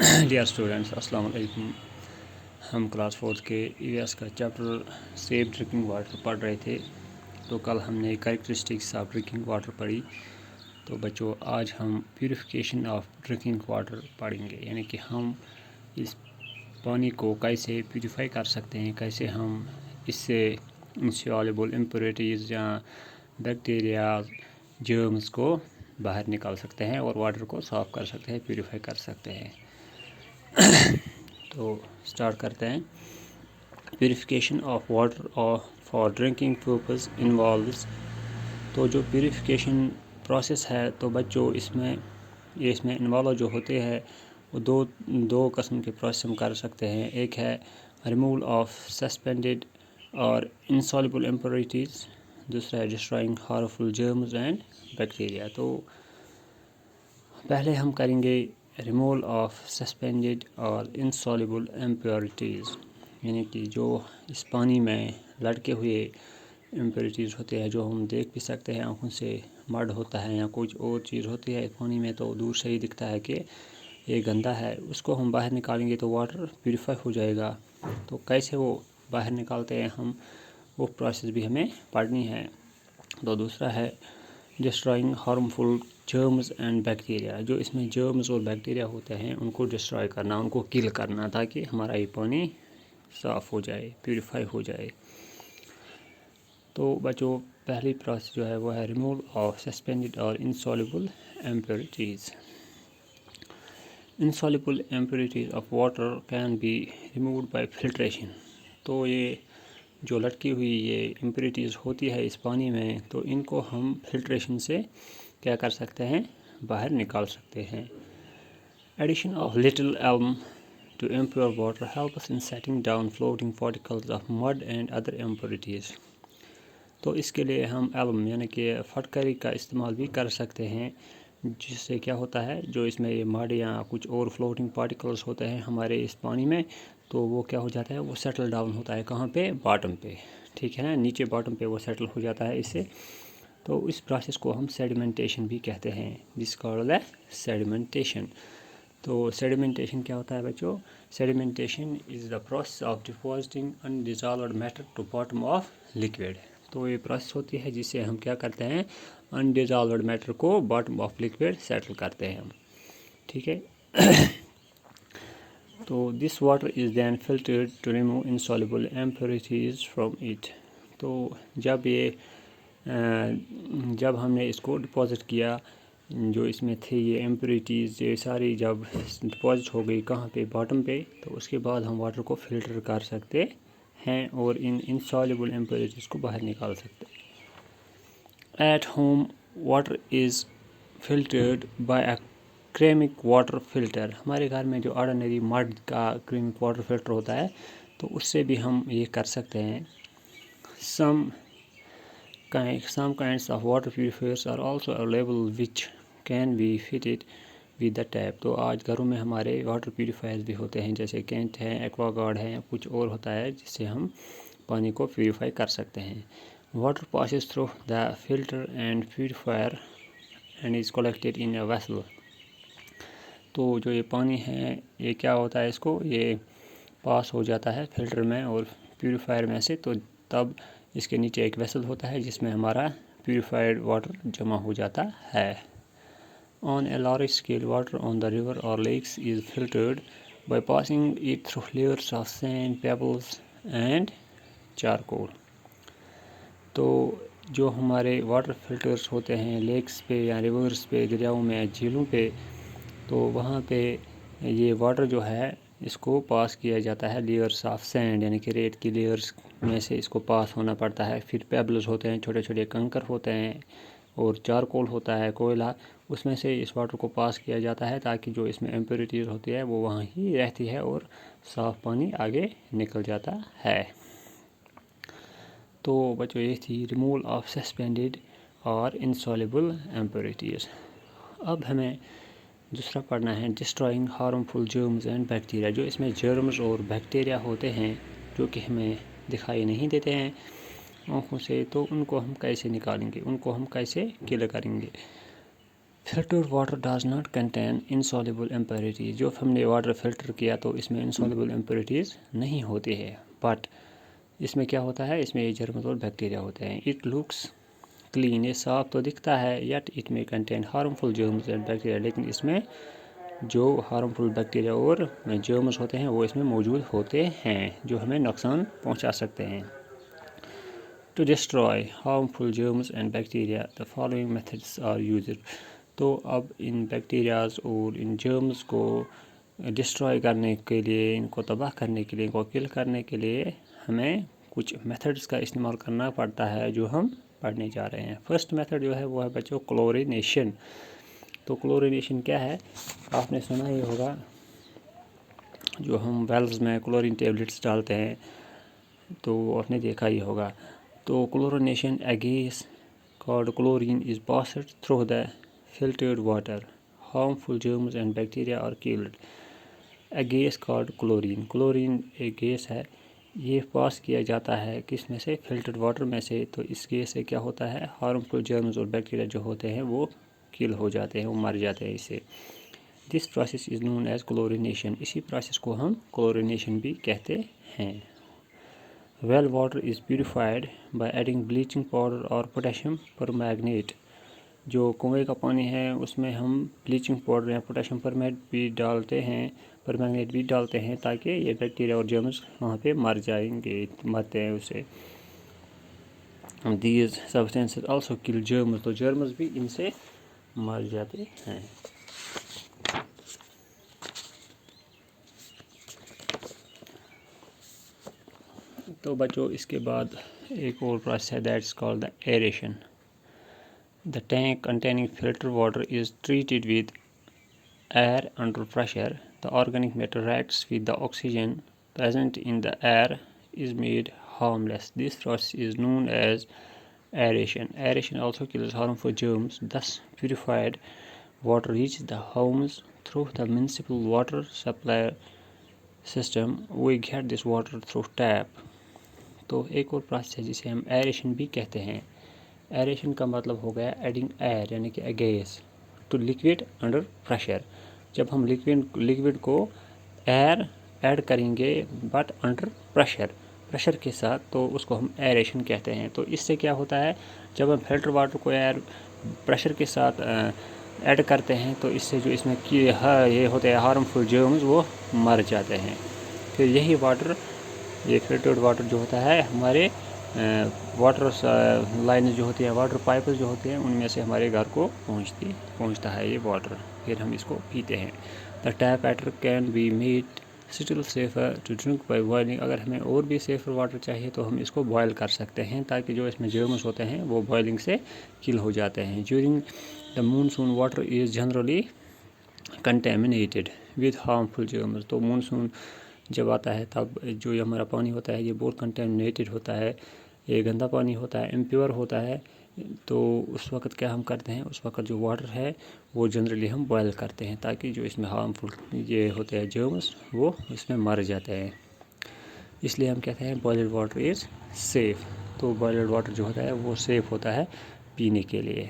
Dear students, السلام علیکم۔ ہم کلاس 4 کے ای ایس کا چیپٹر سیف ڈرنکنگ واٹر پڑھ رہے تھے۔ تو کل ہم نے کریکٹرسٹکس آف ڈرنکنگ واٹر پڑھی۔ تو بچوں، آج ہم پیوریفیکیشن آف ڈرنکنگ واٹر پڑھیں گے، یعنی کہ ہم اس پانی کو کیسے پیوریفائی کر سکتے ہیں، کیسے ہم اس سے انسالوبل امپیورٹیز یا بیکٹیریاز، جرمز کو باہر نکال سکتے ہیں اور واٹر کو صاف کر سکتے ہیں، پیوریفائی کر سکتے ہیں۔ تو سٹارٹ کرتے ہیں۔ Purification of water for drinking purpose involves. تو جو پیوریفیکیشن پروسیس ہے تو بچوں اس میں انوالو جو ہوتے ہیں وہ دو قسم کے پروسیس ہم کر سکتے ہیں۔ ایک ہے ریموول آف سسپینڈیڈ اور انسالوبل امپیورٹیز، دوسرا ہے destroying harmful germs and bacteria. تو پہلے ہم کریں گے ریموول آف سسپینڈیڈ اور انسالوبل امپیورٹیز، یعنی کہ جو اس پانی میں لٹکے ہوئے امپیورٹیز ہوتے ہیں جو ہم دیکھ بھی سکتے ہیں آنکھوں سے، مڈ ہوتا ہے یا کچھ اور چیز ہوتی ہے پانی میں تو دور سے ہی دکھتا ہے کہ یہ گندا ہے، اس کو ہم باہر نکالیں گے تو واٹر پیوریفائی ہو جائے گا۔ تو کیسے وہ باہر نکالتے ہیں ہم، وہ پروسیس بھی ہمیں پڑھنی ہے۔ تو دوسرا ہے destroying harmful germs and bacteria. جو اس میں جرمز اور بیکٹیریا ہوتے ہیں ان کو ڈسٹرائے کرنا، ان کو کل کرنا، تاکہ ہمارا یہ پانی صاف ہو جائے، پیوریفائی ہو جائے۔ تو بچوں، پہلی پروسیس جو ہے وہ ہے ریموول آف سسپینڈیڈ اور insoluble impurities. Insoluble impurities of water can be removed by filtration. تو یہ جو لٹکی ہوئی یہ امپیورٹیز ہوتی ہے اس پانی میں، تو ان کو ہم فلٹریشن سے کیا کر سکتے ہیں، باہر نکال سکتے ہیں۔ Addition of little alum to impure water helps in settling down floating particles of mud and other impurities. تو اس کے لیے ہم ایلم یعنی کہ فٹکری کا استعمال بھی کر سکتے ہیں، جس سے کیا ہوتا ہے جو اس میں یہ مڈ یا کچھ اور فلوٹنگ پارٹیکلز ہوتے ہیں ہمارے اس پانی میں، تو وہ کیا ہو جاتا ہے، وہ سیٹل ڈاؤن ہوتا ہے کہاں پہ، باٹم پہ، ٹھیک ہے نا، نیچے باٹم پہ وہ سیٹل ہو جاتا ہے اس سے۔ تو اس پروسیس کو ہم سیڈیمنٹیشن بھی کہتے ہیں، جس کا ہے سیڈیمنٹیشن۔ تو سیڈیمنٹیشن کیا ہوتا ہے بچوں؟ Sedimentation is the process of depositing undissolved matter to bottom of liquid. تو یہ پروسیس ہوتی ہے جس سے ہم کیا کرتے ہیں، انڈیزالوڈ میٹر کو باٹم آف لکوڈ سیٹل کرتے ہیں، ٹھیک ہے۔ تو this water is then filtered to remove insoluble impurities from it. تو جب ہم نے اس کو ڈپازٹ کیا، جو اس میں تھے یہ امپیورٹیز، یہ ساری جب ڈپازٹ ہو گئی کہاں پہ، باٹم پہ، تو اس کے بعد ہم واٹر کو فلٹر کر سکتے ہیں اور ان انسالوبل امپیورٹیز کو باہر نکال سکتے ہیں۔ At home water is filtered by a ceramic water filter. ہمارے گھر میں جو آرڈنری مڈ کا کریمک واٹر فلٹر ہوتا ہے تو اس سے بھی ہم یہ کر سکتے ہیں۔ Some kinds of water purifiers are also available which can be fitted with the tap۔ تو آج گھروں میں ہمارے واٹر پیوریفائرز بھی ہوتے ہیں، جیسے کینٹ ہے، ایکوا گارڈ ہے، کچھ اور ہوتا ہے جس سے ہم پانی کو پیوریفائی کر سکتے ہیں۔ Water passes through the filter and purifier and is collected in a vessel۔ تو جو یہ پانی ہے یہ کیا ہوتا ہے، اس کو یہ پاس ہو جاتا ہے فلٹر میں اور پیوریفائر میں سے، تو تب اس کے نیچے ایک ویسل ہوتا ہے جس میں ہمارا پیوریفائڈ واٹر جمع ہو جاتا ہے۔ On a large scale, water on the river or lakes is filtered by passing it through layers of sand, pebbles and charcoal۔ تو جو ہمارے واٹر فلٹرز ہوتے ہیں لیکس پہ یا ریورز پہ، دریاؤں میں، جھیلوں پہ، تو وہاں پہ یہ واٹر جو ہے اس کو پاس کیا جاتا ہے لیئرس آف سینڈ، یعنی کہ ریت کی لیئرس میں سے اس کو پاس ہونا پڑتا ہے۔ پھر پیبلز ہوتے ہیں، چھوٹے چھوٹے کنکر ہوتے ہیں، اور چارکول ہوتا ہے، کوئلہ، اس میں سے اس واٹر کو پاس کیا جاتا ہے تاکہ جو اس میں امپیورٹیز ہوتی ہے وہ وہاں ہی رہتی ہے اور صاف پانی آگے نکل جاتا ہے۔ تو بچوں، یہ تھی ریموول آف سسپینڈیڈ اور انسالوبل امپیورٹیز۔ اب ہمیں دوسرا پڑھنا ہے destroying harmful germs and bacteria. جو اس میں جرمز اور بیکٹیریا ہوتے ہیں جو کہ ہمیں دکھائی نہیں دیتے ہیں آنکھوں سے، تو ان کو ہم کیسے نکالیں گے، ان کو ہم کیسے کل کریں گے۔ Filtered water does not contain insoluble impurities. جو ہم نے واٹر فلٹر کیا تو اس میں انسالوبل امپیورٹیز نہیں ہوتی ہے، بٹ اس میں کیا ہوتا ہے، اس میں جرمز اور بیکٹیریا ہوتے ہیں. اٹ لکس کلین، یہ صاف تو دکھتا ہے، یٹ اٹ میں contain harmful germs and bacteria, لیکن اس میں جو ہارمفل بیکٹیریا اور جرمز ہوتے ہیں وہ اس میں موجود ہوتے ہیں جو ہمیں نقصان پہنچا سکتے ہیں. To destroy harmful germs and bacteria the following methods are used. تو اب ان بیکٹیریاز اور ان جرمز کو ڈسٹرائے کرنے کے لیے، ان کو تباہ کرنے کے لیے، ان کو کل کرنے کے لیے ہمیں کچھ میتھڈس کا استعمال کرنا پڑتا ہے جو ہم پڑھنے جا رہے ہیں. فرسٹ میتھڈ جو ہے وہ ہے بچوں کلورینیشن. تو کلورینیشن کیا ہے، آپ نے سنا ہی ہوگا، جو ہم ویلز میں کلورین ٹیبلٹس ڈالتے ہیں تو آپ نے دیکھا ہی ہوگا. تو کلورینیشن gas called chlorine is passed through the filtered water. Harmful germs and bacteria are killed. A gas called chlorine. Chlorine ایک گیس ہے، یہ پاس کیا جاتا ہے کس میں سے، فلٹرڈ واٹر میں سے. تو اس گیس سے کیا ہوتا ہے، ہارمفل جرمز اور بیکٹیریا جو ہوتے ہیں وہ کل ہو جاتے ہیں، وہ مر جاتے ہیں اس سے. This process is known as chlorination. اسی پروسیس کو ہم کلورینیشن بھی کہتے ہیں. Well water is purified by adding bleaching powder اور پوٹیشیم پرمیگنیٹ. جو کنویں کا پانی ہے اس میں ہم بلیچنگ پاؤڈر یا پوٹیشیم پرمیگنیٹ بھی ڈالتے ہیں تاکہ یہ بیکٹیریا اور جرمز وہاں پہ مر جائیں گے، مرتے ہیں اسے. دیز سبسٹینسز آلسو کل جرمز. تو جرمز بھی ان سے مر جاتے ہیں. تو بچوں اس کے بعد ایک اور پروسیس ہے، that's called the aeration. The tank containing filtered water is treated with air under pressure. The organic matter reacts with the oxygen present in the air is made harmless. This process is known as aeration. Aeration also kills harmful germs. Thus, purified water reaches the homes through the municipal water supply system. We get this water through tap. تو ایک اور process ہے جسے ہم ایریشن بھی کہتے ہیں. ایریشن کا مطلب ہو گیا ایڈنگ ایئر یعنی کہ gas to liquid under pressure. جب ہم لکوڈ کو ایئر ایڈ کریں گے بٹ انڈر پریشر کے ساتھ، تو اس کو ہم ایریشن کہتے ہیں. تو اس سے کیا ہوتا ہے، جب ہم فلٹر واٹر کو ایئر پریشر کے ساتھ ایڈ کرتے ہیں تو اس سے جو اس میں یہ ہوتے ہیں ہارمفل جرمز وہ مر جاتے ہیں. پھر یہی واٹر، یہ فلٹرڈ واٹر جو ہوتا ہے، ہمارے واٹر لائن جو ہوتی ہیں، واٹر پائپس جو ہوتے ہیں، ان میں سے ہمارے گھر کو پہنچتا ہے یہ واٹر. پھر ہم اس کو پیتے ہیں. The tap water can be made still safer to drink by boiling. اگر ہمیں اور بھی سیفر واٹر چاہیے تو ہم اس کو بوائل کر سکتے ہیں تاکہ جو اس میں جرمز ہوتے ہیں وہ بوائلنگ سے کل ہو جاتے ہیں. During the monsoon water is generally contaminated with harmful germs. تو مونسون جب آتا ہے تب جو ہمارا پانی ہوتا ہے یہ بہت کنٹامینیٹڈ ہوتا ہے، یہ گندا پانی ہوتا ہے، امپیور ہوتا ہے. تو اس وقت کیا ہم کرتے ہیں، اس وقت جو واٹر ہے وہ جنرلی ہم بوائل کرتے ہیں تاکہ جو اس میں ہارمفل یہ ہوتے ہیں جرمز وہ اس میں مر جاتے ہیں. اس لیے ہم کہتے ہیں بوائلڈ واٹر از سیف. تو بوائلڈ واٹر جو ہوتا ہے وہ سیف ہوتا ہے پینے کے لیے.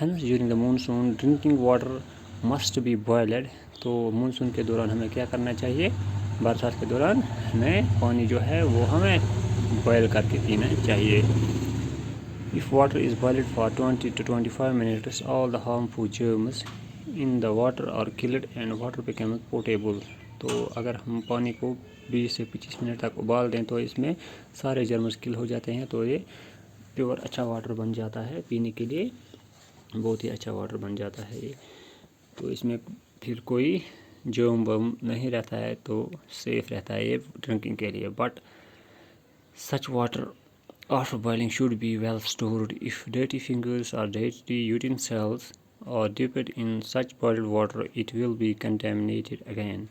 Hence during the monsoon drinking water must be boiled. تو مونسون کے دوران ہمیں کیا کرنا چاہیے، برسات کے دوران ہمیں پانی جو ہے وہ ہمیں بوائل کر کے پینا چاہیے. If water is boiled for 20 to 25 minutes, all the harmful germs in the water are killed and water becomes potable. تو اگر ہم پانی کو 20 سے 25 منٹ تک ابال دیں تو اس میں سارے جرمز کل ہو جاتے ہیں. تو یہ پیور اچھا واٹر بن جاتا ہے پینے کے لیے، بہت ہی اچھا واٹر بن جاتا ہے یہ. تو اس میں پھر کوئی جرم بم نہیں رہتا ہے، تو سیف رہتا ہے یہ ڈرنکنگ کے لیے. But such water after boiling should be well stored. If dirty fingers or dirty utensils are dipped in such boiled water, it will be contaminated again.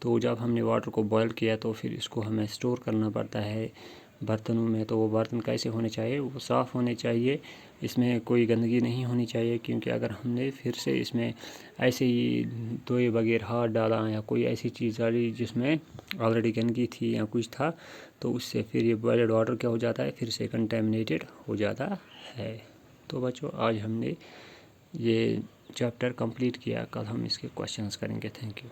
تو جب ہم نے واٹر کو بوائل کیا تو پھر اس کو ہمیں اسٹور کرنا پڑتا ہے برتنوں میں. تو وہ برتن کیسے ہونے چاہیے، وہ صاف ہونے چاہیے، اس میں کوئی گندگی نہیں ہونی چاہیے. کیونکہ اگر ہم نے پھر سے اس میں ایسے ہی دھوئے بغیر ہاتھ ڈالا یا کوئی ایسی چیز ڈالی جس میں آلریڈی گندگی تھی یا کچھ تھا، تو اس سے پھر یہ بوائلڈ واٹر کیا ہو جاتا ہے، پھر سے کنٹامینیٹڈ ہو جاتا ہے. تو بچوں آج ہم نے یہ چیپٹر کمپلیٹ کیا، کل ہم اس کے کوشچنس کریں گے. Thank you.